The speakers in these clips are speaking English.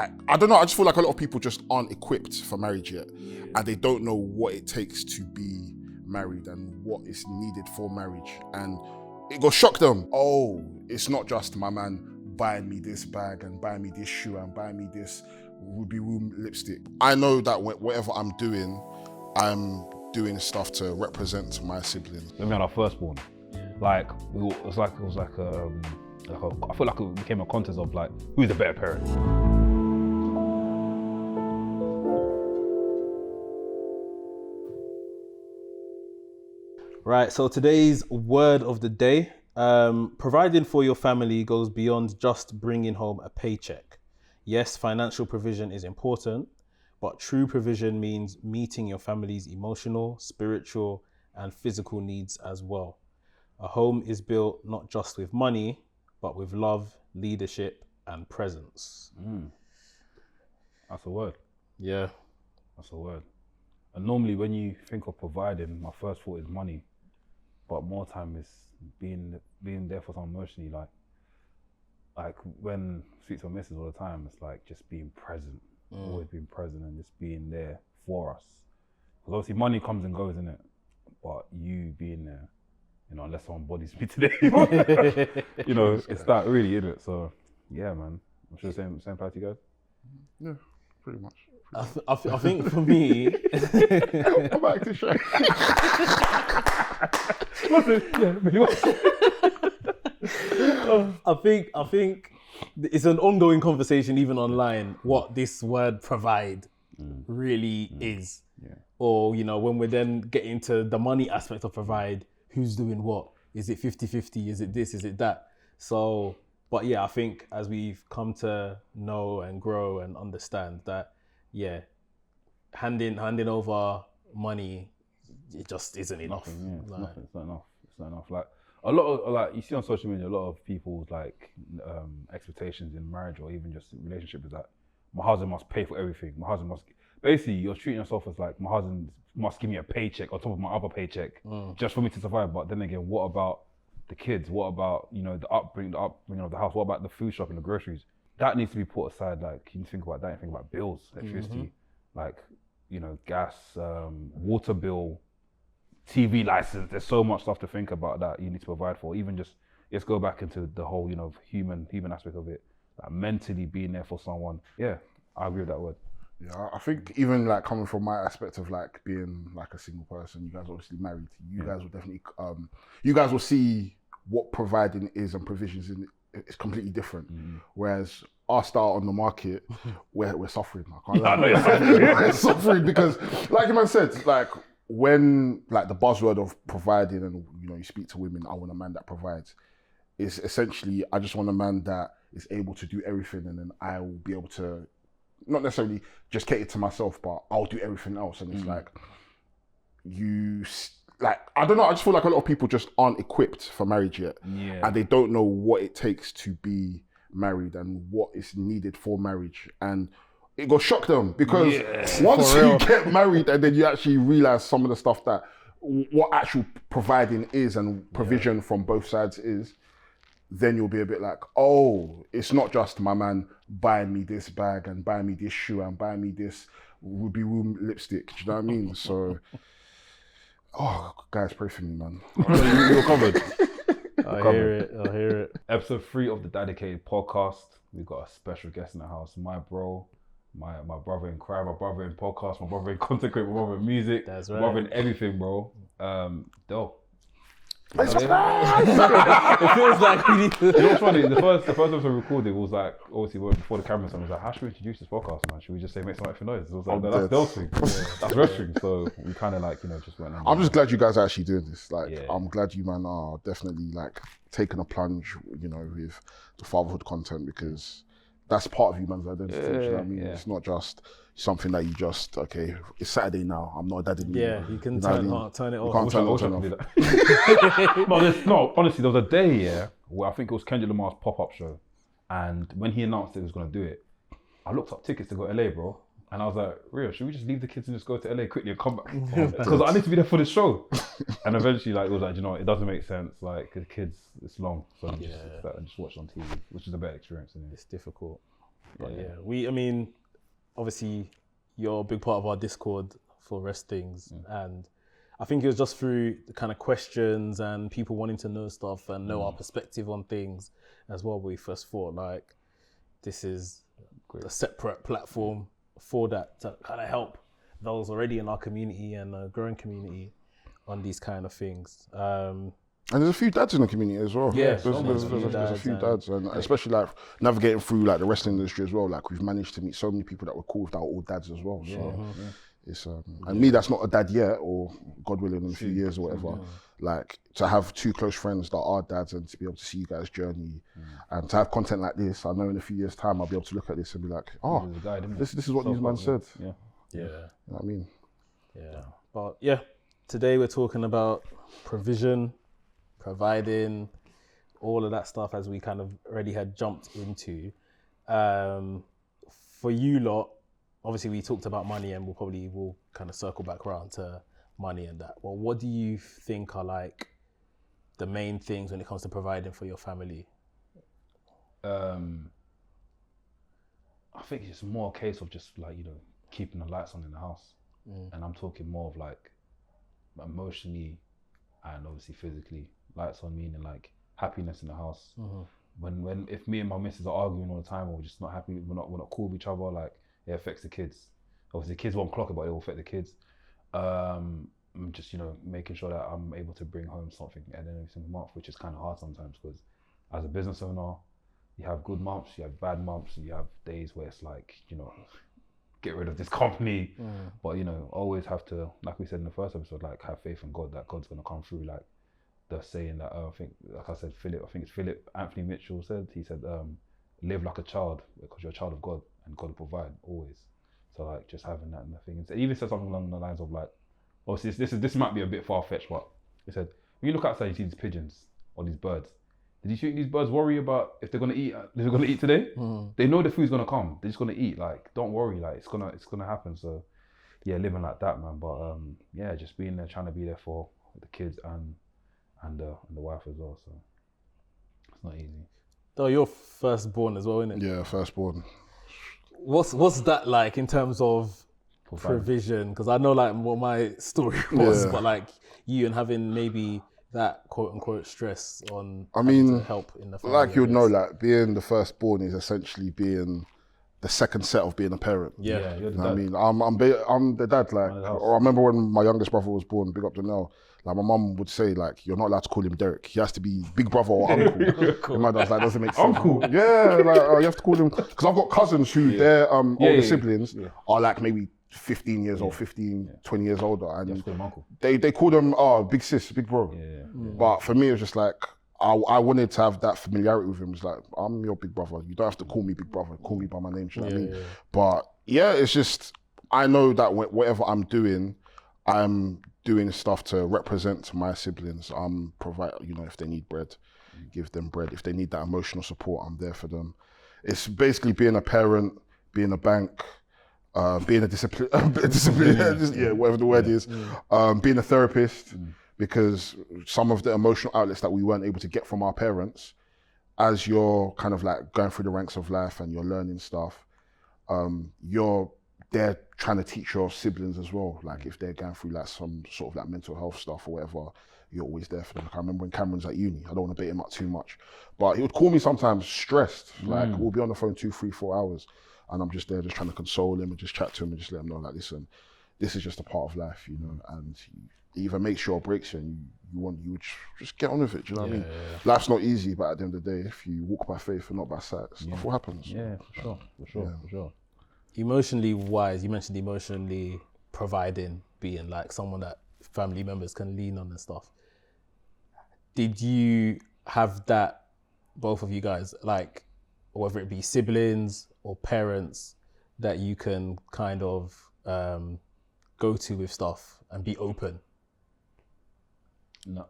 like, I don't know, I just feel like a lot of people just aren't equipped for marriage yet. And they don't know what it takes to be married and what is needed for marriage. And it will shock them. Oh, it's not just my man buying me this bag and buying me this shoe and buying me this Ruby Room lipstick. I know that whatever I'm doing doing stuff to represent my siblings. When we had our firstborn, like it was like I feel like it became a contest of like who's the better parent. Right, so today's word of the day, providing for your family goes beyond just bringing home a paycheck. Yes, financial provision is important, but true provision means meeting your family's emotional, spiritual, and physical needs as well. A home is built not just with money, but with love, leadership, and presence. That's a word. Yeah. That's a word. And normally when you think of providing, my first thought is money. But more time is being there for someone emotionally. Like when I speak to my missus all the time, it's like just being present. Always being present and just being there for us. Because obviously money comes and goes, innit? But you being there, you know, unless someone bodies me today, you know, it's that really, innit? So yeah, man. I'm sure same apply to you guys. Yeah, pretty much. I think for me, I'm back to show. I think it's an ongoing conversation, even online, what this word provide really is. Yeah. Or, you know, when we're then getting to the money aspect of provide, who's doing what? Is it 50-50? Is it this? Is it that? So, but yeah, I think as we've come to know and grow and understand that, yeah, handing over money, it just isn't enough. Nothing, yeah, Like, it's not enough. It's not enough. Like a lot of, like you see on social media, a lot of people's like expectations in marriage or even just relationship is that my husband must pay for everything. My husband must, basically you're treating yourself as like my husband must give me a paycheck on top of my other paycheck just for me to survive. But then again, what about the kids? What about, you know, the upbringing of the house? What about the food shopping, the groceries? That needs to be put aside. Like, you think about that, you think about bills, electricity, like, you know, gas, water bill, TV license. There's so much stuff to think about that you need to provide for. Even just, let's go back into the whole, you know, human aspect of it. Like mentally being there for someone. Yeah, I agree with that word. Yeah, I think even like coming from my aspect of like being like a single person, you guys are obviously married. You guys will definitely, you guys will see what providing is and provisions in it's completely different. Whereas our start on the market, we're suffering. I can't lie. We're suffering because, like your man said, like when like the buzzword of providing and, you know, you speak to women, I want a man that provides. It's essentially, I just want a man that is able to do everything, and then I will be able to not necessarily just cater to myself, but I'll do everything else. And it's like, I don't know, I just feel like a lot of people just aren't equipped for marriage yet. Yeah. And they don't know what it takes to be married and what is needed for marriage. And it will shock them because once you get married and then you actually realize some of the stuff that what actual providing is and provision from both sides is, then you'll be a bit like, oh, it's not just my man buying me this bag and buying me this shoe and buying me this Ruby Room lipstick. Do you know what I mean? So, oh, guys, pray for me, man. You're covered. I hear it. Episode 3 of the Dadicated podcast. We've got a special guest in the house. My bro, my brother in crime, my brother in podcast, my brother in content creation, my brother in music. That's right. My brother in everything, bro. Del. It feels like we need to... You know what's funny? The first episode we recorded was like, obviously before the camera, someone was like, how should we introduce this podcast, man? Should we just say make some extra noise? It was like, no, that's Del's thing. That's wrestling. So we kind of like, you know, just went. I'm just glad you guys are actually doing this. Like, I'm glad you man are definitely like taking a plunge, you know, with the fatherhood content, because that's part of you man's identity. Do you know what I mean? It's not just something that you just, okay, it's Saturday now, I'm not a dad anymore. Yeah, you can turn it off. You can't turn it off. No, honestly, there was a day, where I think it was Kendrick Lamar's pop-up show. And when he announced he was going to do it, I looked up tickets to go to LA, bro. And I was like, Rio, should we just leave the kids and just go to LA quickly and come back? Because I need to be there for the show. And eventually, like, it was like, you know, it doesn't make sense. Like, the kids, it's long. So I just watch on TV, which is a better experience. Isn't it? It's difficult. But I mean, obviously, you're a big part of our Discord for rest things, and I think it was just through the kind of questions and people wanting to know stuff and know our perspective on things as well. We first thought like, this is a separate platform for that to kind of help those already in our community and a growing community on these kind of things. And there's a few dads in the community as well. Yeah, there's a few dads, and especially like navigating through like the wrestling industry as well. Like we've managed to meet so many people that were cool that are all dads as well. So it's and me that's not a dad yet, or God willing in a few years or whatever. Like to have two close friends that are dads and to be able to see you guys' journey and to have content like this. I know in a few years' time I'll be able to look at this and be like, oh, this is what these man said. Yeah. You know what I mean? Yeah. But yeah, today we're talking about provision, providing, all of that stuff as we kind of already had jumped into. For you lot, obviously we talked about money and we'll kind of circle back around to money and that. Well, what do you think are like the main things when it comes to providing for your family? I think it's just more a case of just like, keeping the lights on in the house. And I'm talking more of like emotionally and obviously physically. Lights on meaning like happiness in the house. When if me and my missus are arguing all the time or we're just not happy, we're not cool with each other, like it affects the kids. Obviously the kids won't clock it, but it will affect the kids. I'm just, making sure that I'm able to bring home something at the end of every single month, which is kind of hard sometimes because as a business owner, you have good months, you have bad months, you have days where it's like, get rid of this company. But, always have to, like we said in the first episode, like have faith in God that God's going to come through. Like the saying that, I think, like I said, Philip Anthony Mitchell said, he said, live like a child because you're a child of God and God will provide always. So like just having that in the thing. He even said something along the lines of like, obviously this might be a bit far-fetched, but he said, when you look outside, you see these pigeons or these birds. Did you think these birds worry about if they're gonna eat today? They know the food's gonna come. They're just gonna eat. Like, don't worry. Like, it's gonna happen. So, yeah, living like that, man. But just being there, trying to be there for the kids and the wife as well. So it's not easy. Though you're firstborn as well, isn't it? Yeah, firstborn. What's that like in terms of provision? Because I know like what my story was, but like you and having maybe that quote unquote stress on to help in the family. Like you would know, like being the firstborn is essentially being the second set of being a parent. Yeah, you're the dad. I mean, I'm the dad. Like, I remember when my youngest brother was born, big up to Nell. Like my mum would say, like, you're not allowed to call him Derek. He has to be big brother or uncle. Cool. My dad's like, doesn't make sense. Uncle. Yeah, like you have to call him because I've got cousins who their older siblings are like maybe 15 years old, 20 years older, and they call them big sis, big bro. But for me, it was just like I wanted to have that familiarity with him. It's like, I'm your big brother. You don't have to call me big brother. Call me by my name. You know what I mean? But yeah, it's just I know that whatever I'm doing stuff to represent my siblings. Provide, if they need bread, give them bread. If they need that emotional support, I'm there for them. It's basically being a parent, being a bank, being a disciplinarian, whatever the word is, being a therapist, because some of the emotional outlets that we weren't able to get from our parents, as you're kind of like going through the ranks of life and you're learning stuff, you're there trying to teach your siblings as well. Like if they're going through like some sort of like mental health stuff or whatever, you're always there for them. Like I remember when Cameron's at uni, I don't want to bait him up too much, but he would call me sometimes stressed. Like we'll be on the phone 2, 3, 4 hours and I'm just there just trying to console him and just chat to him and just let him know like, listen, this is just a part of life, and it either makes you or breaks you and you would just get on with it, do you know what I mean? Life's not easy, but at the end of the day, if you walk by faith and not by sight, stuff will happen. Yeah, for sure. Emotionally wise, you mentioned emotionally providing, being like someone that family members can lean on and stuff. Did you have that, both of you guys, like whether it be siblings or parents, that you can kind of go to with stuff and be open? No,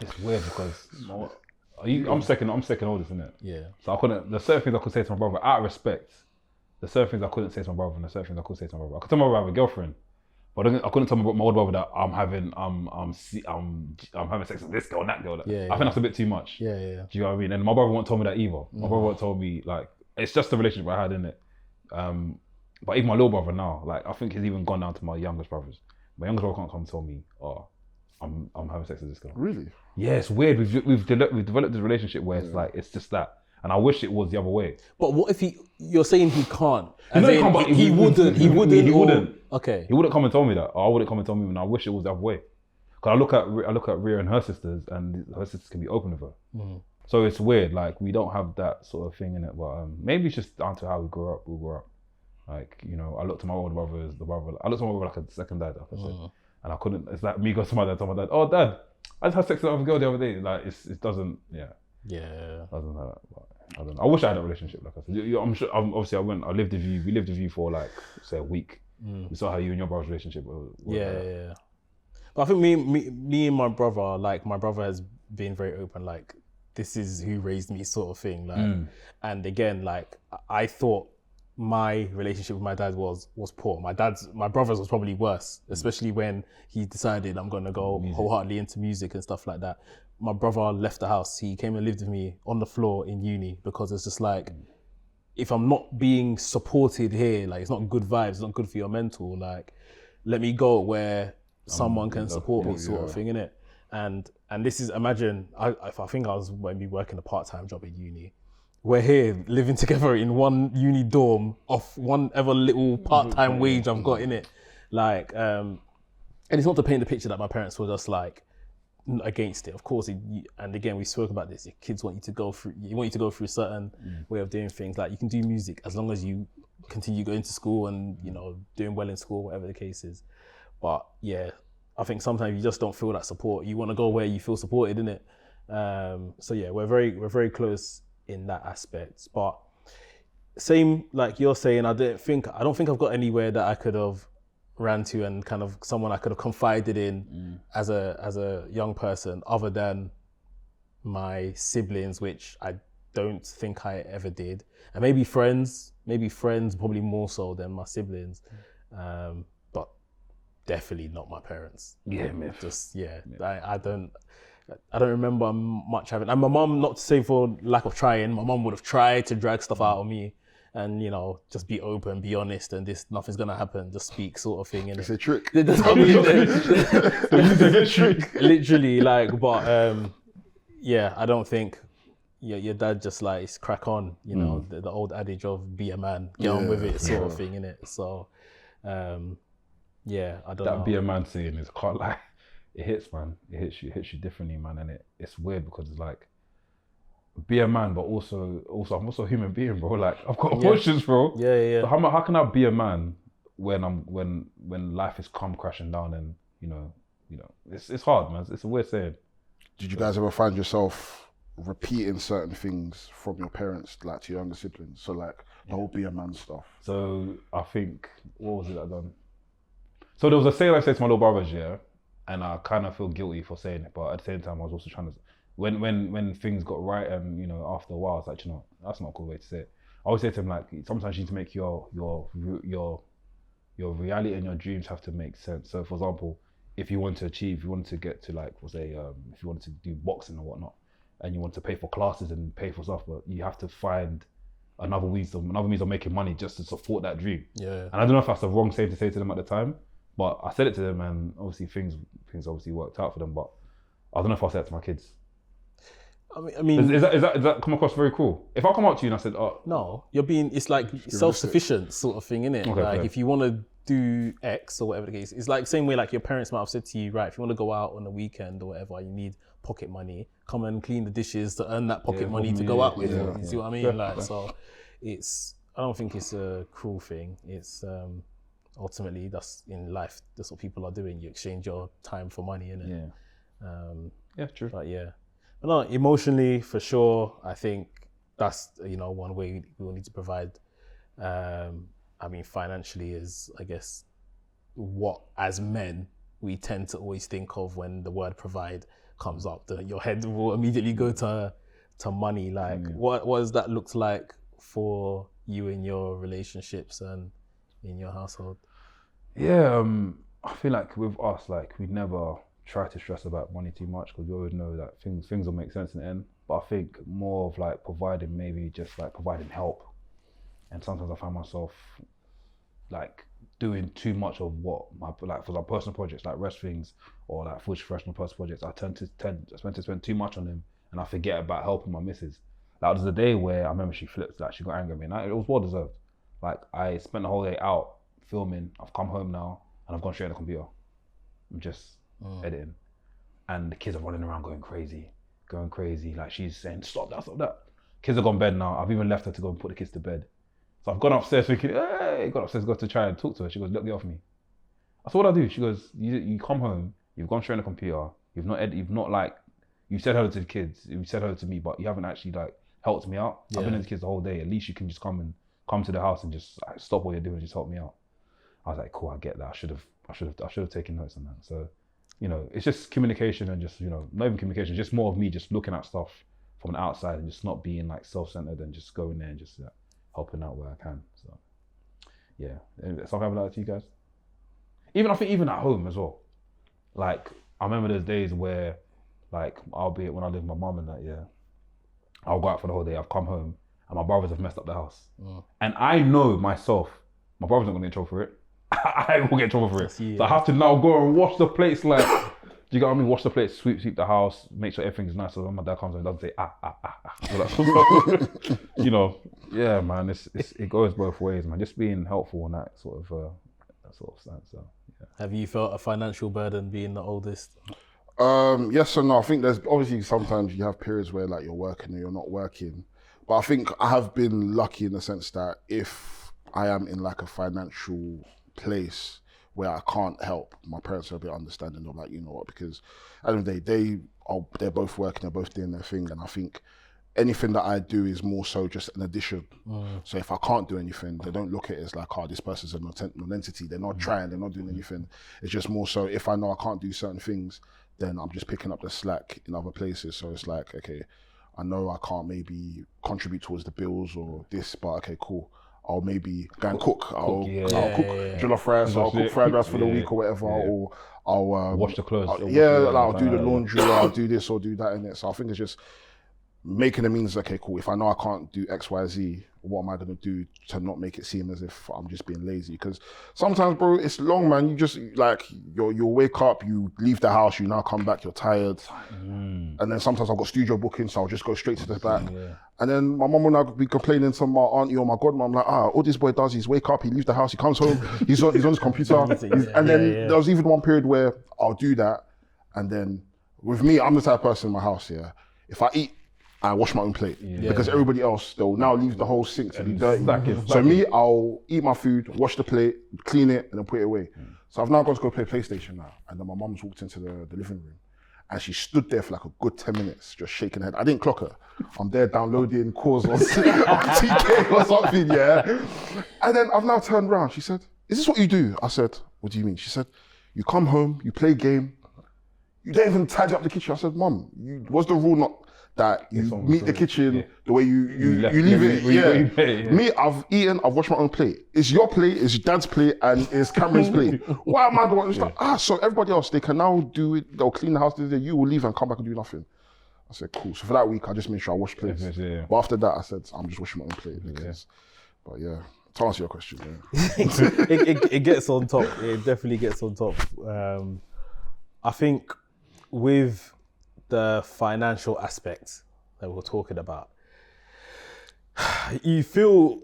it's weird because I'm second oldest, isn't it? Yeah. So there's certain things I could say to my brother out of respect. There's certain things I couldn't say to my brother, and there's certain things I could say to my brother. I could tell my brother I have a girlfriend, but I couldn't tell my older brother that I'm having sex with this girl and that girl. I think that's a bit too much. Yeah. Do you know what I mean? And my brother won't tell me that either. My brother won't tell me like it's just the relationship I had in it. But even my little brother now, like I think he's even gone down to my youngest brothers. My youngest brother can't come and tell me, oh, I'm having sex with this girl. Really? Yeah, it's weird. We've developed this relationship where it's like it's just that, and I wish it was the other way. But what if you're saying he can't? No, he can't, but he wouldn't. He wouldn't. Okay. He wouldn't come and tell me that. Or I wouldn't come and tell me, and I wish it was the other way. Because I look at Rhea and her sisters, and her sisters can be open with her. Mm. So it's weird. Like we don't have that sort of thing in it. But maybe it's just down to how we grew up. Like, you know, I looked to my older brothers, I looked to my brother like a second dad, like I said. And I couldn't, it's like me go to my dad, tell my dad, oh dad, I just had sex with another girl the other day. Like it doesn't, doesn't have that. But I don't know. I wish I had a relationship, like I said. I'm sure, obviously we lived with you for like, say a week. We saw how you and your brother's relationship was. Yeah. But I think me and my brother, like my brother has been very open, like this is who raised me sort of thing. Like, and again, like I thought my relationship with my dad was poor. My brother's was probably worse, especially when he decided I'm gonna go wholeheartedly into music and stuff like that. My brother left the house. He came and lived with me on the floor in uni because it's just like, if I'm not being supported here, like it's not good vibes, it's not good for your mental, like let me go where someone can support me sort of thing, innit? And this is, imagine, I think I was maybe working a part-time job at uni. We're here living together in one uni dorm off one ever little part-time wage I've got in it. Like, and it's not to paint the picture that my parents were just like against it. Of course, and again, we spoke about this. Your kids want you to go through a certain way of doing things. Like you can do music as long as you continue going to school and, you know, doing well in school, whatever the case is. But yeah, I think sometimes you just don't feel that support. You want to go where you feel supported, innit? So yeah, we're very close in that aspect. But same like you're saying, I don't think I've got anywhere that I could have ran to and kind of someone I could have confided in as a young person, other than my siblings, which I don't think I ever did. And maybe friends probably more so than my siblings. But definitely not my parents. Yeah, man. I don't remember much having, and my mum, not to say for lack of trying, my mum would have tried to drag stuff out of me and, you know, just be open, be honest, and nothing's gonna happen, just speak sort of thing. It's a trick. Literally, like, but yeah, I don't think your dad just like, it's crack on, you know, the old adage of be a man, get on with it sort of thing, innit? So, yeah, I don't know. That be a man saying is, can't lie. It hits, man. It hits you differently, man. And it's weird because it's like, be a man, but also I'm also a human being, bro. Like I've got emotions, bro. Yeah. So how can I be a man when life is come crashing down and you know it's hard, man. It's a weird saying. Did you guys ever find yourself repeating certain things from your parents, like to your younger siblings? So like the whole be a man stuff. So I think, what was it I done? So there was a saying I said to my little brothers, and I kind of feel guilty for saying it, but at the same time I was also trying to, when things got right and, you know, after a while I was like, you know, that's not a good way to say it. I always say to him, like, sometimes you need to make your reality and your dreams have to make sense. So for example, if you want to get to like, if you wanted to do boxing or whatnot, and you want to pay for classes and pay for stuff, but you have to find another means of making money just to support that dream. Yeah. And I don't know if that's the wrong thing to say to them at the time, but I said it to them, and obviously things obviously worked out for them. But I don't know if I'll say it to my kids. I mean, is that come across very cruel? If I come up to you and I said, "Oh, no, it's like self-sufficient sort of thing, innit? Okay, like fair. If you want to do X or whatever the case, it's like the same way like your parents might have said to you, right? If you want to go out on the weekend or whatever, you need pocket money. Come and clean the dishes to earn that pocket money to go out with. You see what I mean? Fair, like, fair. so I don't think it's a cruel thing. It's ultimately that's in life. That's what people are doing. You exchange your time for money, innit? Yeah, true. But yeah, but no, emotionally for sure. I think that's one way we will need to provide. I mean, financially is, I guess, what as men we tend to always think of when the word provide comes up. Your head will immediately go to money. Like, what does that look like for you in your relationships and in your household? Yeah, I feel like with us, like we never try to stress about money too much because we always know that things will make sense in the end. But I think more of like providing, maybe just like providing help and sometimes I find myself like doing too much of what my like for my personal projects, like rest things or like full professional personal projects. I tend to spend too much on them, and I forget about helping my missus. Like there's a day where I remember she flipped, like she got angry at me, and it was well deserved. Like I spent the whole day out filming. I've come home now, and I've gone straight on the computer. I'm just editing, and the kids are running around going crazy. Like she's saying, stop that. Kids have gone to bed now. I've even left her to go and put the kids to bed. So I've gone upstairs thinking, hey, got to try and talk to her. She goes, look, get off me. That's what I do. She goes, you come home, you've gone straight on the computer, you said hello to the kids, you said hello to me, but you haven't actually like helped me out. I've been with the kids the whole day. At least you can just come to the house and just like, stop what you're doing and just help me out. I was like, cool, I get that. I should have taken notes on that. So, you know, it's just communication and just, you know, not even communication, just more of me just looking at stuff from the outside and just not being like self-centered and just going there and just helping out where I can. So yeah, something like that to you guys. I think even at home as well. Like I remember there's days where like albeit when I live with my mum and that, I'll go out for the whole day, I've come home and my brothers have messed up the house. And I know myself, my brother's not gonna get in trouble for it. I will get in trouble for it. So I have to now go and wash the plates like, do you get what I mean? Wash the plates, sweep the house, make sure everything's nice. So when my dad comes in, he doesn't say you know, yeah, man. It goes both ways, man. Just being helpful in that sort of sense. So yeah. Have you felt a financial burden being the oldest? Yes and no. I think there's obviously sometimes you have periods where like you're working or you're not working, but I think I have been lucky in the sense that if I am in like a financial place where I can't help, my parents are a bit understanding of like, you know what, because at the end of the day, they're both working, they're both doing their thing, and I think anything that I do is more so just an addition. So if I can't do anything, they don't look at it as like, oh, this person's a non-entity. They're not trying, they're not doing anything. It's just more so if I know I can't do certain things, then I'm just picking up the slack in other places. So it's like, okay, I know I can't maybe contribute towards the bills or this, but okay, cool. I'll maybe go and cook. I'll cook jollof rice, I'll cook fried rice for the week or whatever, or I'll wash the clothes. I'll do the laundry, or I'll do this or do that in it. So I think it's just making the means, okay, cool. If I know I can't do X, Y, Z, what am I gonna do to not make it seem as if I'm just being lazy? Because sometimes, bro, it's long, man. You just like you'll wake up, you leave the house, you now come back, you're tired, and then sometimes I've got studio bookings, so I'll just go straight to the back. And then my mum will now be complaining to my auntie or my godmom, like, all this boy does is wake up, he leaves the house, he comes home, he's on his computer. And then there was even one period where I'll do that. And then with me, I'm the type of person in my house, if I eat, I wash my own plate. Because everybody else, they'll now leave the whole sink to be dirty. So me, I'll eat my food, wash the plate, clean it, and then put it away. So I've now got to go play PlayStation now. And then my mum's walked into the living room. And she stood there for like a good 10 minutes, just shaking her head. I didn't clock her. I'm there downloading calls on TK or something, And then I've now turned around. She said, is this what you do? I said, what do you mean? She said, you come home, you play game, you don't even tidy up the kitchen. I said, Mum, what's the rule not that you meet the kitchen the way you leave it? Me, I've eaten, I've washed my own plate. It's your plate, it's your dad's plate, and it's Cameron's plate. Why am I the one who's like, so everybody else, they can now do it, they'll clean the house, you will leave and come back and do nothing. I said, cool. So for that week, I just made sure I wash plates. But after that, I said, I'm just washing my own plate. But yeah, to answer your question, it gets on top. It definitely gets on top. I think with the financial aspects that we're talking about, you feel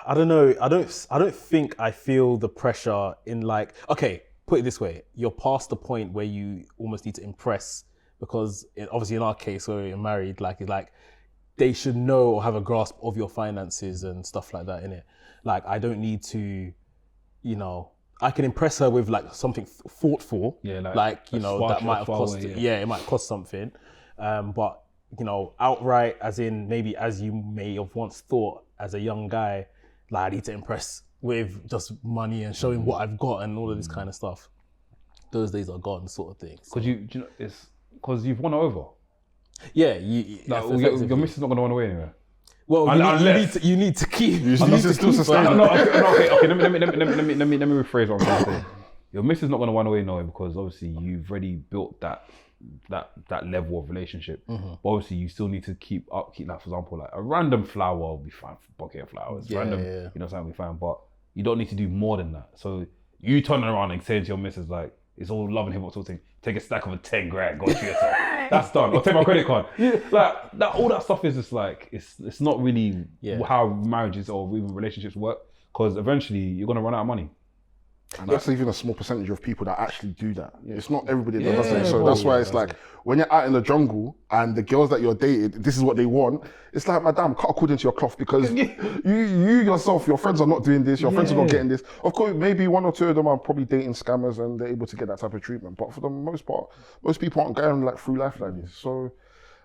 I don't know. I don't think I feel the pressure in like, okay, put it this way: you're past the point where you almost need to impress, because obviously in our case where you're married, like it's like they should know or have a grasp of your finances and stuff like that, innit? Like I don't need to, you know, I can impress her with like something thoughtful, like you know, that might have cost, it might cost something, but you know, outright, as in maybe as you may have once thought as a young guy, like I need to impress with just money and showing what I've got and all of this kind of stuff. Those days are gone, sort of thing. Because you know, it's because you've won her over. Yeah, your missus is not going to run away anywhere. Well, you need to keep. Okay. Let me rephrase what I'm trying to say. Your missus is not going to run away nowhere, because obviously you've already built that that level of relationship. But obviously you still need to keep like, for example, like a random flower will be fine for a bouquet of flowers. Random, you know, something will be fine, but you don't need to do more than that. So you turn around and saying to your missus like, it's all love and hip hop sort of thing, take a stack of a 10 grand, go to yourself. That's done. Or take my credit card. Like that, all that stuff is just like, it's not really how marriages or even relationships work, because eventually you're gonna run out of money. And that's even a small percentage of people that actually do that. It's not everybody that does it. So that's why it's like, when you're out in the jungle and the girls that you're dating, this is what they want. It's like, madam, cut according to your cloth, because you yourself, your friends are not doing this, your friends are not getting this. Of course, maybe one or two of them are probably dating scammers and they're able to get that type of treatment. But for the most part, most people aren't going like through life like this. So,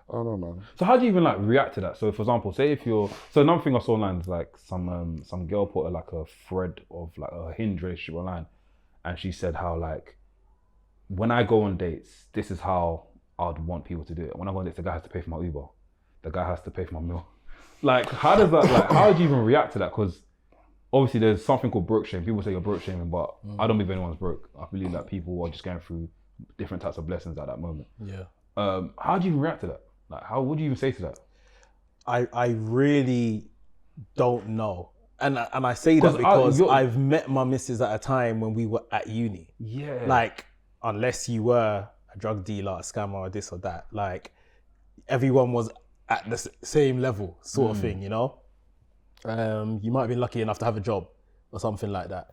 I don't know, man. So how do you even like react to that? So for example, say if you're, so another thing I saw online is like some girl put like a thread of like a Hinge relationship online, and she said how like, when I go on dates, this is how I'd want people to do it. When I go on dates, the guy has to pay for my Uber, the guy has to pay for my meal. Like, how does that, like, how do you even react to that? Because obviously there's something called broke shame. People say you're broke shaming, but I don't believe anyone's broke. I believe that people are just going through different types of blessings at that moment. How do you even react to that? Like, how would you even say to that? I really don't know. And I say that because I've met my missus at a time when we were at uni. Like, unless you were a drug dealer, a scammer, or this or that, like, everyone was at the same level sort of thing, you know? You might have been lucky enough to have a job or something like that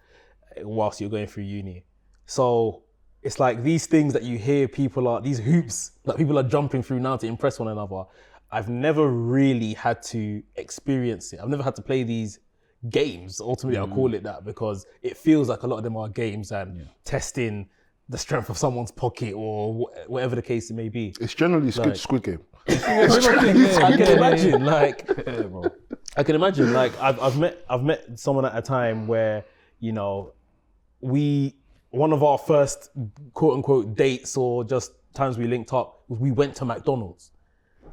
whilst you're going through uni. So it's like these things that you hear these hoops that people are jumping through now to impress one another. I've never really had to experience it. I've never had to play these games, ultimately I'll call it that, because it feels like a lot of them are games and testing the strength of someone's pocket or whatever the case it may be. It's generally Squid Game. I can imagine, I can imagine, like, I've met someone at a time where, you know, one of our first quote unquote dates or just times we linked up, we went to McDonald's.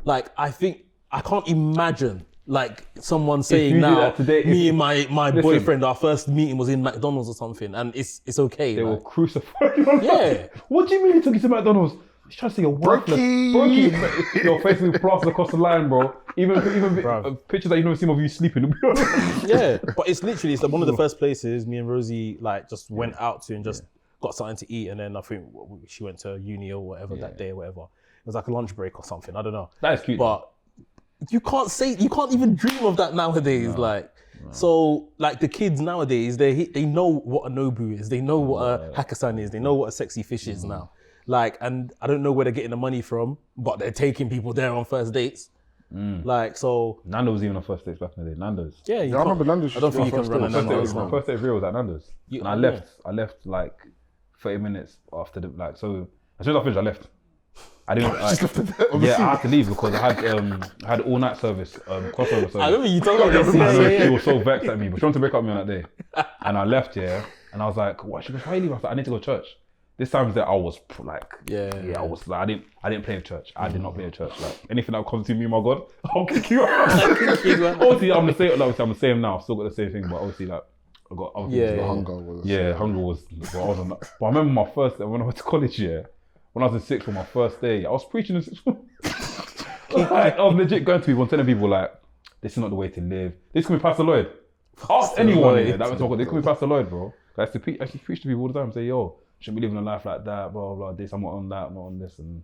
Like, I can't imagine like someone saying now, me and my boyfriend, our first meeting was in McDonald's or something, and it's okay. They will crucify you. Yeah. What do you mean he took you to McDonald's? He's trying to say you're worthless. Brokey. You're facing plaster across the line, bro. Even pictures that you've never seen of you sleeping. Yeah, but it's literally, it's like one of the first places me and Rosie like just went out to and just got something to eat, and then I think she went to uni or whatever that day or whatever. It was like a lunch break or something, I don't know. That is cute. But you can't even dream of that nowadays. So like the kids nowadays, they know what a Nobu is, they know what a Hakkasan is, they know what a sexy fish is now. Like, and I don't know where they're getting the money from, but they're taking people there on first dates. Like, so Nando's was even on first dates back in the day. Nando's. Yeah, I remember Nando's. I don't think you can run a Nando's. My first date real was at Nando's, and I left like 30 minutes after the so as soon as I finished, I left. I didn't. I had to leave because I had all night service, crossover service. I remember you told me this. She was so vexed at me, but she wanted to break up with me on that day, and I left. And I was like, "What?" She goes, "Why are you leaving?" I was like, "I need to go to church." This time that I was like, I was like, I didn't play in church. I did not play in church. Like anything that comes to me, my God, I'll kick you out. Obviously, I'm the same. Like, I'm the same now. I've still got the same thing, but obviously, like, I got other things. Hunger was. Hunger was. Well, I was on that. But I remember my first when I went to college. When I was in sixth form, my first day, I was preaching in sixth form. Like, I was legit going to people and telling people like, this is not the way to live. This could be Pastor Lloyd. Ask anyone that was talking. This could be Pastor Lloyd, bro. I used to preach to people all the time. Say, yo, shouldn't be living a life like that, blah, blah, this, I'm not on that, I'm not on this, and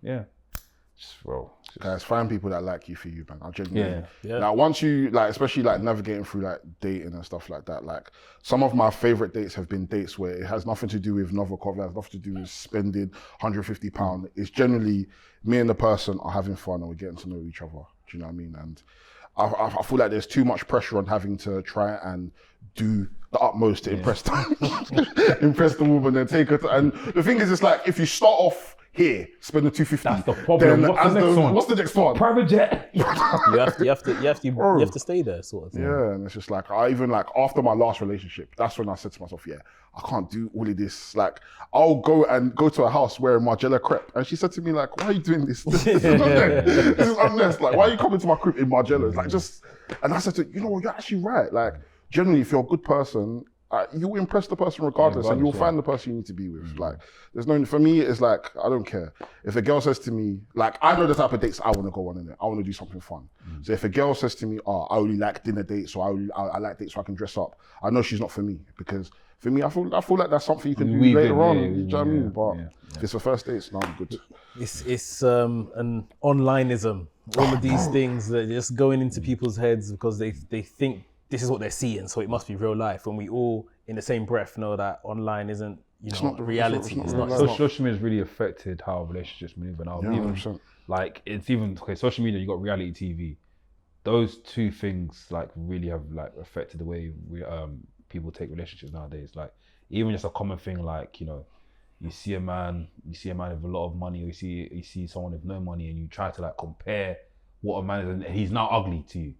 Guys, find people that like you for you, man. I genuinely. Like, once you, like, especially like navigating through like dating and stuff like that, like some of my favorite dates have been dates where it has nothing to do with Novikov, it has nothing to do with spending £150. It's generally me and the person are having fun and we're getting to know each other. Do you know what I mean? And I feel like there's too much pressure on having to try and do the utmost to impress the woman and take her to, and the thing is, it's like if you start off here, spend the $250. That's the problem. Then what's the next one? Private jet. you have to stay there, sort of thing. Yeah, and it's just like I even like after my last relationship, that's when I said to myself, I can't do all of this. Like I'll go to a house wearing Margiela crepe, and she said to me like, "Why are you doing this? This is unnecessary. Like, why are you coming to my crib in Margiela?" Like and I said to her, you know what, you're actually right. Like generally, if you're a good person, you impress the person regardless, and you'll find the person you need to be with. Like, there's no, for me, it's like, I don't care. If a girl says to me, like, I know the type of dates I want to go on in it. I want to do something fun. So if a girl says to me, oh, I only like dinner dates, or I like dates so I can dress up, I know she's not for me, because for me, I feel like that's something you can do later on. You know what I mean? But if it's for first dates, no, I'm good. It's an onlineism. All of these things that are just going into people's heads because they think this is what they're seeing, so it must be real life. When we all, in the same breath, know that online isn't, reality. It's not. Social media has really affected how relationships move, and how even 100%. like it's even okay. Social media, you got reality TV. Those two things like really have like affected the way we people take relationships nowadays. Like even just a common thing, like you see a man with a lot of money, or you see someone with no money, and you try to like compare what a man is, and he's now ugly to you.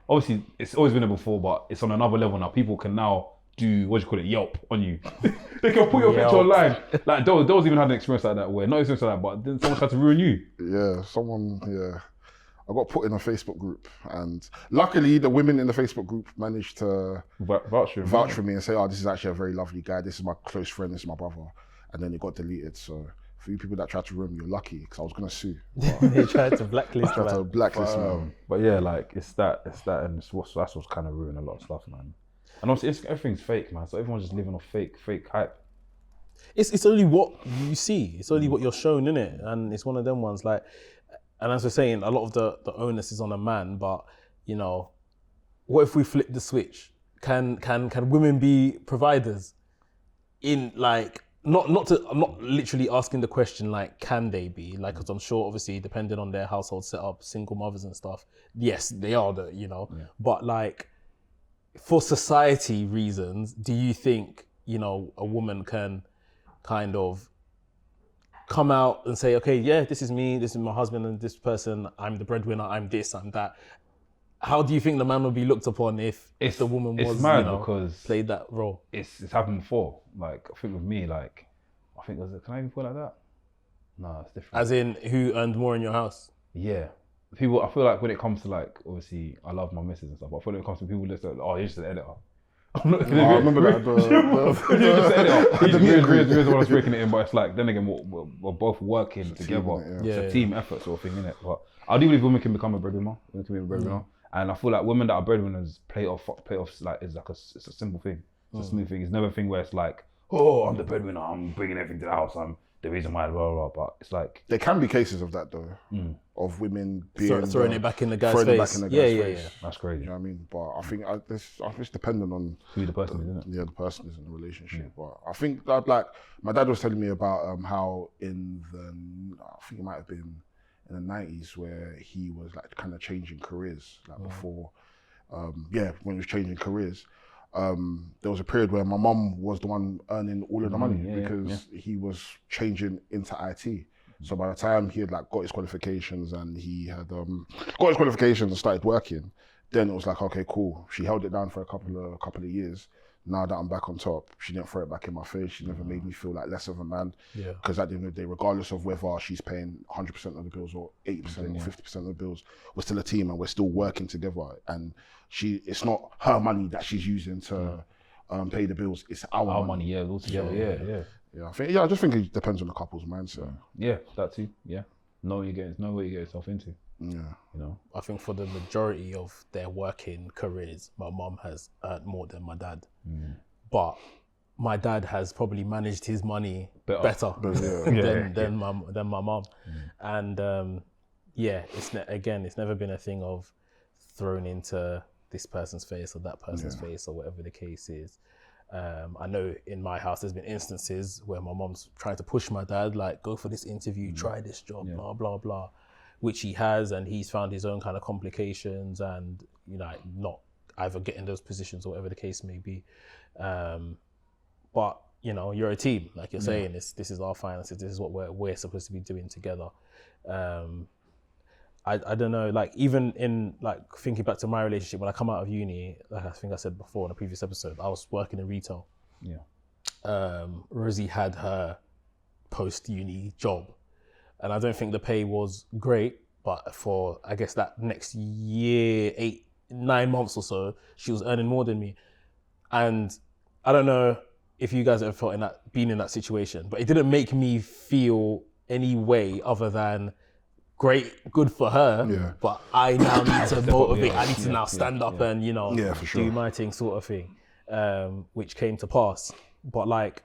Obviously, it's always been there before, but it's on another level now. People can now do, Yelp on you. They can put your picture online. Like those even had an experience like that, where not experience like that, but then someone tried to ruin you. Yeah, I got put in a Facebook group, and luckily the women in the Facebook group managed to vouch for me and say, oh, this is actually a very lovely guy, this is my close friend, this is my brother. And then it got deleted. So for you people that tried to ruin me, you're lucky, because I was gonna sue. They tried to blacklist me. But yeah, like it's that, and that's what's kind of ruined a lot of stuff, man. And obviously, everything's fake, man. So everyone's just living off fake hype. It's only what you see. It's only what you're shown, innit? And it's one of them ones like. And as we're saying, a lot of the onus is on a man. But what if we flip the switch? Can women be providers? In like. I'm not literally asking the question like, can they be? Like, because I'm sure obviously depending on their household setup, single mothers and stuff, yes, they are but like for society reasons, do you think, a woman can kind of come out and say, okay, yeah, this is me, this is my husband and this person, I'm the breadwinner, I'm this, I'm that. How do you think the man would be looked upon if the woman was, because played that role? It's happened before. Like, I think with me, like, can I even put it like that? No, it's different. As in, who earned more in your house? Yeah. People, I feel like when it comes to like, obviously, I love my missus and stuff, but I feel like when it comes to people just like, oh, you're just an editor. I remember that. You're just an editor. Here's what I was breaking it in, but it's like, then again, we're both working together. It's a team effort sort of thing, innit? But I do believe women can become a breadwinner. And I feel like women that are breadwinners play off like it's a simple thing. It's a smooth thing. It's never a thing where it's like, oh, I'm the breadwinner, I'm bringing everything to the house, I'm the reason why, blah, blah, blah. But it's like... There can be cases of that though, of women being... Throwing it back in the guy's face. Yeah. That's crazy. You know what I mean? But I think it's dependent on... Who the person is, isn't it? Yeah, the person is in the relationship. But I think that, like, my dad was telling me about how I think it might have been in the 90s, where he was like kind of changing careers, like before, when he was changing careers, there was a period where my mum was the one earning all of the money because he was changing into IT. So by the time he had like got his qualifications and he had got his qualifications and started working, then it was like, okay, cool. She held it down for a couple of years. Now that I'm back on top, she didn't throw it back in my face. She never made me feel like less of a man. Because at the end of the day, regardless of whether she's paying 100% of the bills or 80% or 50% of the bills, we're still a team and we're still working together. And it's not her money that she's using to pay the bills. It's our money. All together. Yeah, I just think it depends on the couple's mindset. Yeah, that too. Yeah, know what you get yourself into. Yeah, I think for the majority of their working careers, my mum has earned more than my dad. But my dad has probably managed his money better than my mum. And it's never been a thing of thrown into this person's face or that person's face or whatever the case is. I know in my house there's been instances where my mom's trying to push my dad, like, go for this interview, try this job, blah, blah, blah, which he has, and he's found his own kind of complications and, not either getting those positions or whatever the case may be. But, you're a team, like you're saying, this is our finances, this is what we're supposed to be doing together. I don't know, like even in like thinking back to my relationship, when I come out of uni, like I think I said before in a previous episode, I was working in retail. Rosie had her post-uni job, and I don't think the pay was great, but for I guess that next year, 8-9 months or so, she was earning more than me. And I don't know if you guys ever felt been in that situation, but it didn't make me feel any way other than great, good for her. Yeah. But I now need to motivate. yeah, I need to now stand up and Yeah, for sure. do my thing, sort of thing, which came to pass. But like,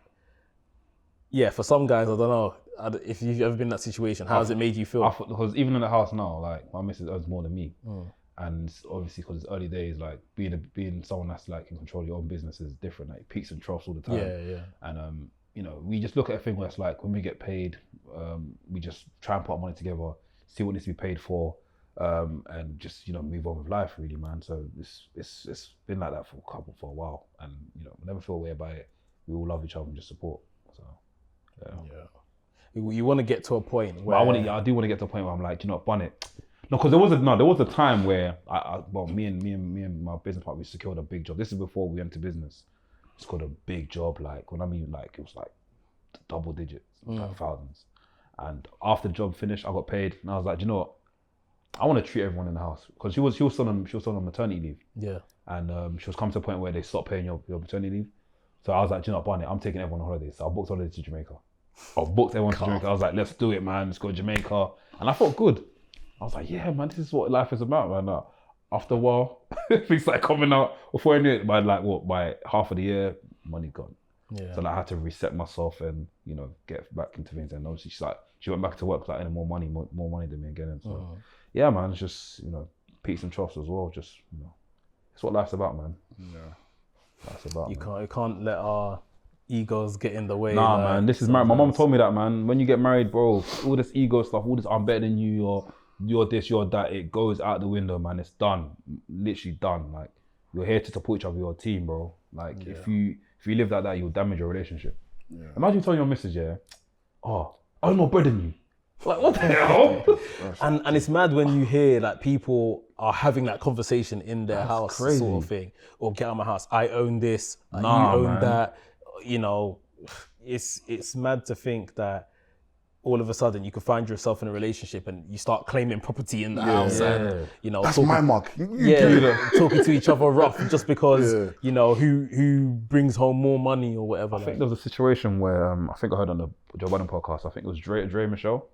yeah, for some guys, I don't know if you've ever been in that situation. How has it made you feel? Because even in the house now, like my missus earns more than me, and obviously because it's early days, like being someone that's like in control of your own business is different. Like peaks and troughs all the time. Yeah. And you know, we just look at a thing where it's like when we get paid, we just try and put our money together, see what needs to be paid for, and just move on with life, really, man. So it's been like that for a while, and we never feel away about it. We all love each other and just support. So Yeah. You want to get to a point where I do want to get to a point where I'm like, bun it. No, because there was a time where me and my business partner, we secured a big job. This is before we went to business. It's called a big job. Like when I mean, like it was like double digits, like thousands. And after the job finished, I got paid, and I was like, you know what? I want to treat everyone in the house because she was still on maternity leave. Yeah. And she was coming to a point where they stopped paying your maternity leave. So I was like, you know what, Barney, I'm taking everyone on holidays. So I booked holidays to Jamaica. I've booked everyone to Jamaica. I was like, let's do it, man. Let's go to Jamaica. And I felt good. I was like, yeah, man, this is what life is about, man. After a while, things started coming out. Before I knew it, by half of the year, money gone. Yeah. So I had to reset myself and, get back into things. And obviously she went back to work, like, more money than me again. And so, yeah, man, it's just, peaks and troughs as well. Just, it's what life's about, man. Yeah. That's about. You can't let our egos get in the way. Nah, man, this is married. My mom told me that, man. When you get married, bro, all this ego stuff, all this I'm better than you, you're this, you're that, it goes out the window, man. It's done, literally done. Like you're here to support each other, your team, bro. Like if you live like that, you'll damage your relationship. Yeah. Imagine telling your missus, I'm not better than you. Like what the hell? And it's mad when you hear like people are having that conversation in their house, crazy. Sort of thing, or get out of my house. I own this. Nah, you own man. that. It's mad to think that all of a sudden you can find yourself in a relationship and you start claiming property in the house, and That's my mug. Talking to each other rough just because who brings home more money or whatever. I think there was a situation where I think I heard on the Joe Budden podcast. I think it was Dre Michelle.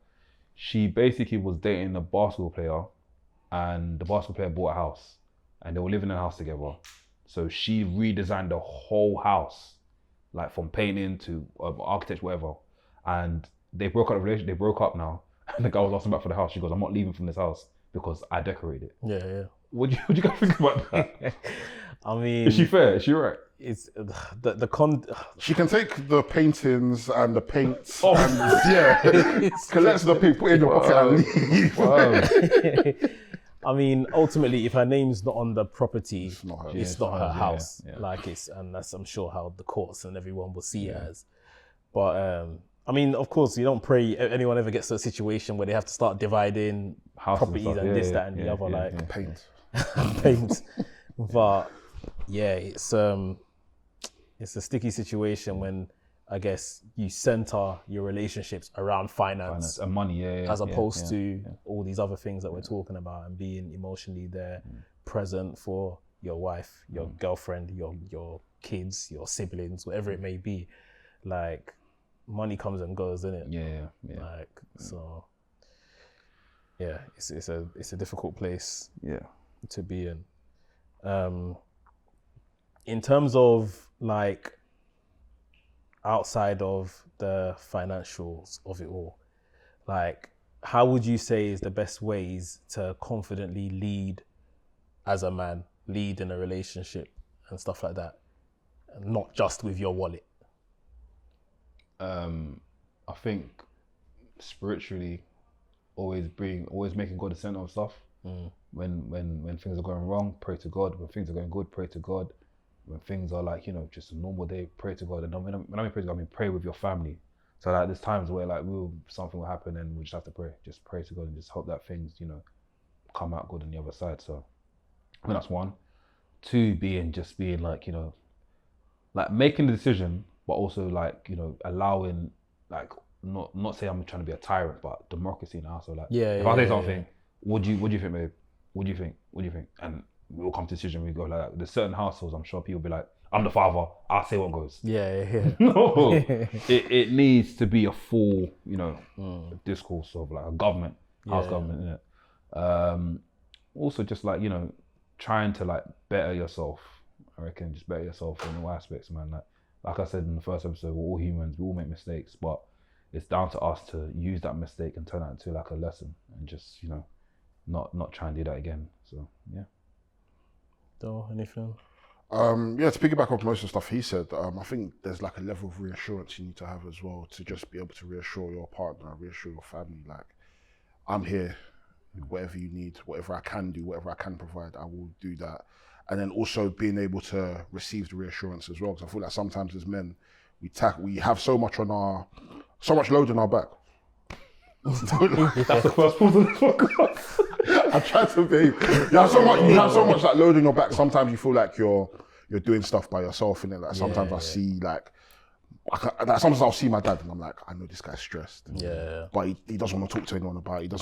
She basically was dating a basketball player, and the basketball player bought a house, and they were living in a house together. So she redesigned the whole house, like from painting to architecture, whatever. And they broke up the relationship. They broke up now, and the guy was asking back for the house. She goes, "I'm not leaving from this house because I decorated it." Yeah. What do you guys think about that? I mean, is she fair? Is she right? It's She can take the paintings and the paints and collects the paint, put it in your pocket and leave. I mean, ultimately, if her name's not on the property, it's not her. it's not her house. Yeah. Like and that's I'm sure how the courts and everyone will see it as. But I mean, of course, you don't pray anyone ever gets to a situation where they have to start dividing properties and this, that, and the other, like Paint. paint. But yeah, it's a sticky situation when I guess you center your relationships around finance and money, as opposed to all these other things that we're talking about, and being emotionally there, present for your wife, your girlfriend, your kids, your siblings, whatever it may be. Like money comes and goes, isn't it? Yeah. Like so. Yeah, it's a difficult place. To be in. In terms of like outside of the financials of it all, like how would you say is the best ways to confidently lead as a man, lead in a relationship and stuff like that, and not just with your wallet? I think spiritually, always making God the center of stuff. When things are going wrong, pray to God. When things are going good, pray to God. When things are like, just a normal day, pray to God. And when I mean pray to God, I mean pray with your family. So like there's times where like something will happen and we just have to pray. Just pray to God and just hope that things, come out good on the other side. So I mean, that's one. Two, being like, like making the decision, but also like, allowing, like, not saying I'm trying to be a tyrant, but democracy in the house. So like, if I say something, what do you think, babe? What do you think? And we'll come to a decision. We go like that. There's certain households, I'm sure people will be like, I'm the father, I'll say what goes. Yeah. No, it needs to be a full, discourse of like a government, house government, innit? Also just like, trying to like better yourself. I reckon just better yourself in all aspects, man. Like I said in the first episode, we're all humans, we all make mistakes, but it's down to us to use that mistake and turn that into like a lesson and just, not try and do that again. So yeah. So anything? To piggyback off most of the stuff he said, I think there's like a level of reassurance you need to have as well, to just be able to reassure your partner, reassure your family, like, I'm here, whatever you need, whatever I can do, whatever I can provide, I will do that. And then also being able to receive the reassurance as well, because I feel like sometimes as men, we have so much load on our back. That's the first pause of this podcast. I try to be. You have so much like load on your back. Sometimes you feel like you're doing stuff by yourself, innit? Like sometimes I see sometimes I'll see my dad and I'm like, I know this guy's stressed. Yeah. But he doesn't want to talk to anyone about it.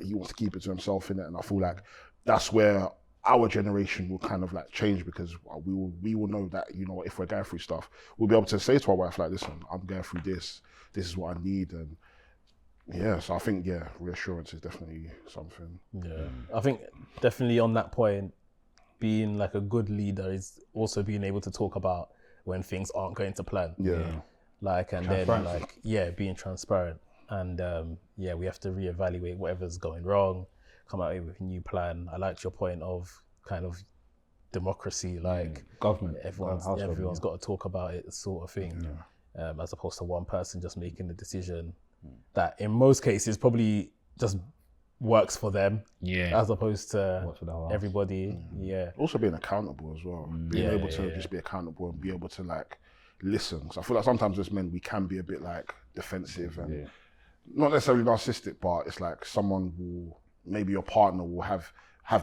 He wants to keep it to himself, innit? And I feel like that's where our generation will kind of like change, because we will know that, if we're going through stuff, we'll be able to say to our wife like, listen, I'm going through this is what I need. And yeah, so I think, reassurance is definitely something. Yeah. I think definitely on that point, being like a good leader is also being able to talk about when things aren't going to plan. Yeah. Being transparent. And we have to reevaluate whatever's going wrong, come out with a new plan. I liked your point of kind of democracy, like government. Everyone's got to talk about it, sort of thing. As opposed to one person just making the decision that in most cases probably just works for them, as opposed to everybody. Also being accountable as well, being able to just be accountable and be able to like listen. Because I feel like sometimes as men we can be a bit like defensive and not necessarily narcissistic, but it's like maybe your partner will have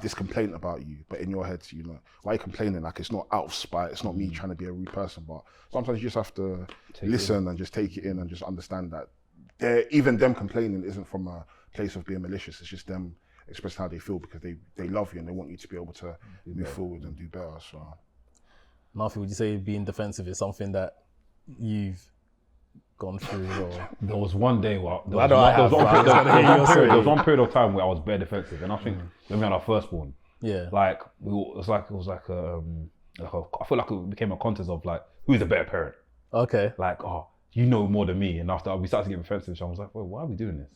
this complaint about you, but in your head, why are you complaining? Like, it's not out of spite, it's not me trying to be a rude person, but sometimes you just have to listen and just take it in and just understand that even them complaining isn't from a place of being malicious. It's just them expressing how they feel because they love you and they want you to be able to move forward and do better. So, Anarfi, would you say being defensive is something that you've gone through? Or there was one day where there was one period of time where I was bare defensive, and I think when we had our firstborn, I feel like it became a contest of like who's the better parent. Okay. Like, you know more than me, and after we started to get defensive, so I was like, well, why are we doing this?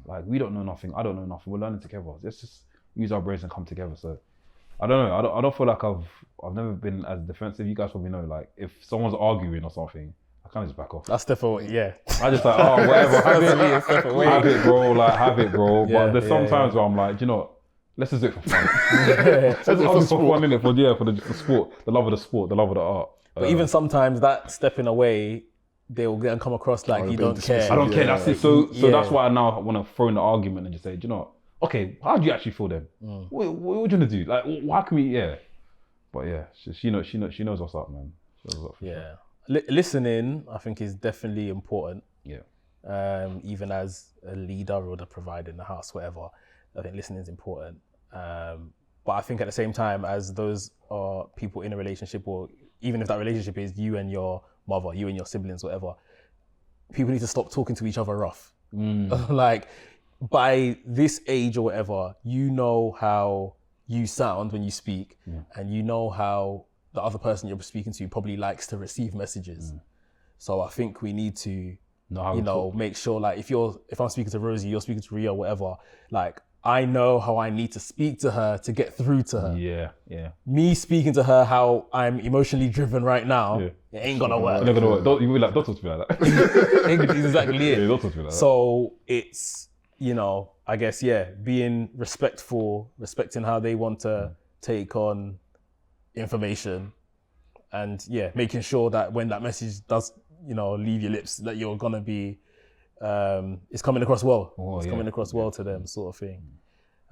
Like, we don't know nothing, I don't know nothing, we're learning together. Let's just use our brains and come together. So I don't know, I don't feel like I've never been as defensive. You guys probably know, like if someone's arguing or something, I kind of just back off. That's definitely, I just like, whatever, have it, bro. Like, have it, bro. But there's sometimes where I'm like, let's just do it for fun. Let's just do it for fun, innit? For the sport, the love of the sport, the love of the art. But even sometimes that stepping away, they will then come across like you don't care. I don't care. That's it. So that's why I now want to throw in the argument and just say, okay, how do you actually feel then? What are you gonna do? Like, how can we? But she knows what's up, man. Listening, I think, is definitely important. Even as a leader or the provider in the house, whatever, I think listening is important. But I think at the same time, as those are people in a relationship, or even if that relationship is you and your mother, you and your siblings, whatever, people need to stop talking to each other rough. Like, by this age or whatever, you know how you sound when you speak, and you know how the other person you're speaking to probably likes to receive messages. So I think we need to, make sure, like, if I'm speaking to Rosie, you're speaking to Ria, whatever, like, I know how I need to speak to her to get through to her. Me speaking to her how I'm emotionally driven right now, it ain't gonna work. It's not gonna work. Don't talk to me like that. Exactly it. Don't talk to me like that. So it's, I guess, being respectful, respecting how they want to take on information, and making sure that when that message does, leave your lips, that you're gonna be, it's coming across well. Coming across well to them, sort of thing,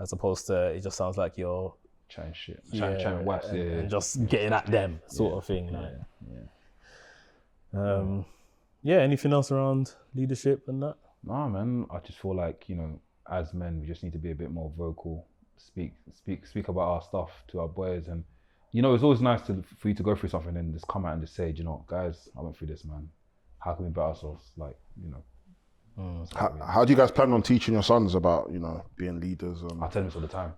as opposed to it just sounds like you're chatting shit, chatting wax, and just getting at them, sort of thing. Anything else around leadership and that? Nah, man. I just feel like, as men, we just need to be a bit more vocal, speak about our stuff to our boys, and you know, it's always nice for you to go through something and just come out and just say, you know, guys, I went through this, man. How can we better ourselves? Like, you know. How do you guys plan on teaching your sons about, you know, being leaders? I tell him this all the time.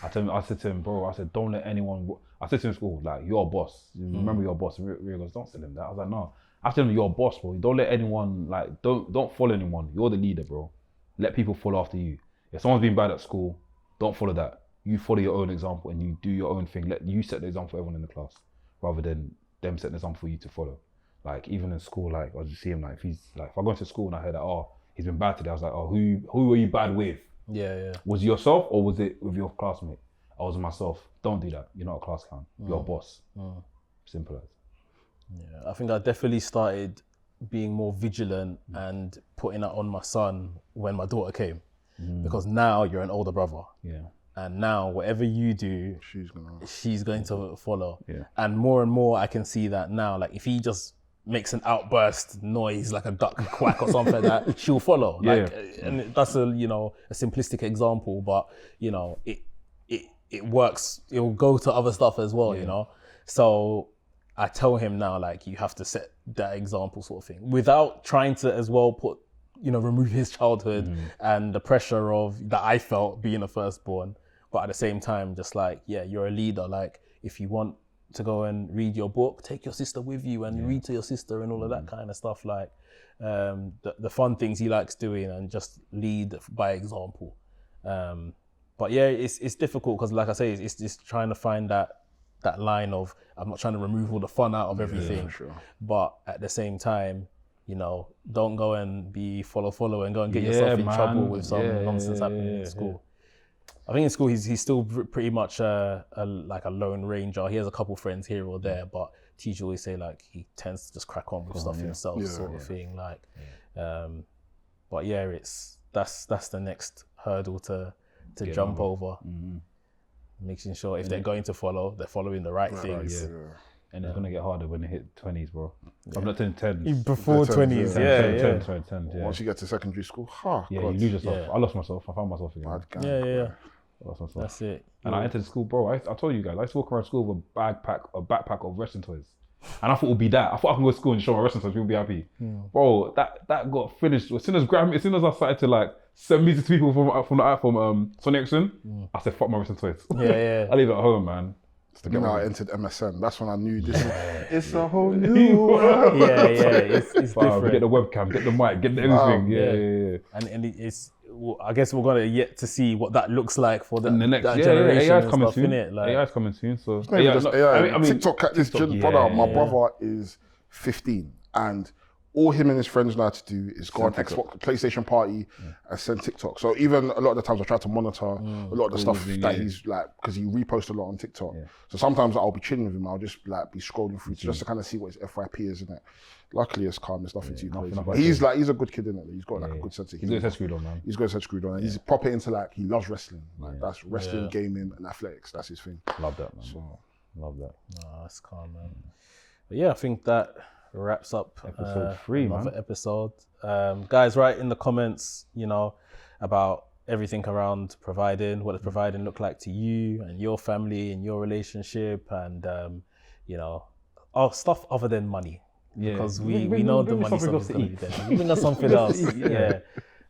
I said to him, bro, I said, don't let anyone, I said to him in school, like, you're a boss. Remember you're a boss. And Rio goes, don't tell him that. I was like, no. I tell him, you're a boss, bro. Don't let anyone, like, don't follow anyone. You're the leader, bro. Let people follow after you. If someone's been bad at school, don't follow that. You follow your own example and you do your own thing. Let you set the example for everyone in the class rather than them setting the example for you to follow. Like, even in school, like, I just see him, like, if I go into school and I heard that, oh, he's been bad today, I was like, oh, who were you bad with? Yeah. Was it yourself or was it with your classmate? I was myself. Don't do that. You're not a class clown. You're a boss. Simple as. Yeah, I think I definitely started being more vigilant and putting that on my son when my daughter came. Because now you're an older brother. Yeah. And now whatever you do, she's going to follow. Yeah. And more I can see that now. Like if he just makes an outburst noise like a duck quack or something like that, she'll follow. Like, and that's a simplistic example, but you know, it works. It'll go to other stuff as well, you know? So I tell him now, like, you have to set that example sort of thing without trying to as well remove his childhood and the pressure that I felt being a firstborn. But at the same time, just like, yeah, you're a leader. Like if you want to go and read your book, take your sister with you and read to your sister and all of that kind of stuff. Like the fun things he likes doing and just lead by example. But yeah, it's difficult because like I say, it's just trying to find that line of, I'm not trying to remove all the fun out of everything, but at the same time, you know, don't go and be follow and go and get yourself in trouble with some nonsense happening in school. I think in school he's still pretty much like a lone ranger. He has a couple friends here or there, but teachers always say like he tends to just crack on with stuff himself, sort of thing. Like, but yeah, that's the next hurdle to jump over. Making sure if they're going to follow, they're following the right things. And it's gonna get harder when they hit 20s, bro. I'm not saying 10s. Before 20s, 10s. Once you get to secondary school, you lose yourself. I lost myself. I found myself again. Yeah. I lost myself. That's it. And I entered school, bro. I told you guys, I used to walk around school with a backpack of wrestling toys. And I thought it would be that. I thought I can go to school and show my wrestling toys, people would be happy. Bro, that got finished. As soon as I started to like send music to people from Sony Ericsson, I said, fuck my wrestling toys. I leave it at home, man. The minute I entered MSN, that's when I knew this. It's a whole new world. It's different. Get the webcam, get the mic, get everything. Yeah. And it's. I guess we're gonna yet to see what that looks like for the next generation. AI's coming soon. Like, AI's coming soon. So AI. I mean, TikTok. My brother is 15, and all him and his friends know how to do is go on Xbox, PlayStation party and send TikTok. So even a lot of the times I try to monitor a lot of the stuff that he's like, because he reposts a lot on TikTok. So sometimes I'll be chilling with him, I'll just like be scrolling through just to kind of see what his FYP is, innit? Luckily it's calm, it's nothing too crazy. But he's a good kid, innit? He's got like a good sense of humor. He's got his head screwed on, man. He's got his head screwed on. And he's proper into like, he loves wrestling. Like that's wrestling, gaming and athletics. That's his thing. Love that, man. So, love that. No, that's calm, man. But yeah, I think that wraps up episode 3, another man. episode. Guys, write in the comments, about everything around providing. What does providing look like to you and your family and your relationship, and stuff other than money. Because we know the money stuff is going to be there. Bring us something else.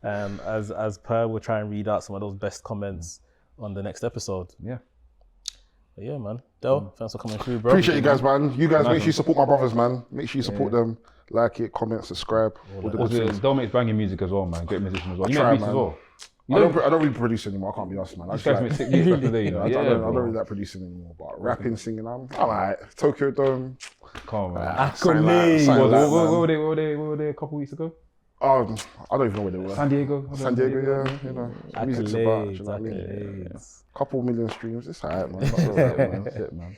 As per, we'll try and read out some of those best comments on the next episode. But yeah, man. Del, thanks for coming through, bro. Appreciate you guys, man. You guys make sure you support my brothers, man. Make sure you support them. Like it, comment, subscribe. Del makes banging music as well, man. Great musician as well. You try, make beats as well. I don't really produce anymore. I can't be honest, man. I don't really like producing anymore. But rapping, singing, I'm alright. Tokyo Dome. Come on, man. What were they a couple weeks ago? I don't even know where they were. San Diego, music's about, couple million streams. It's alright, man. That's alright, man. That's it, man.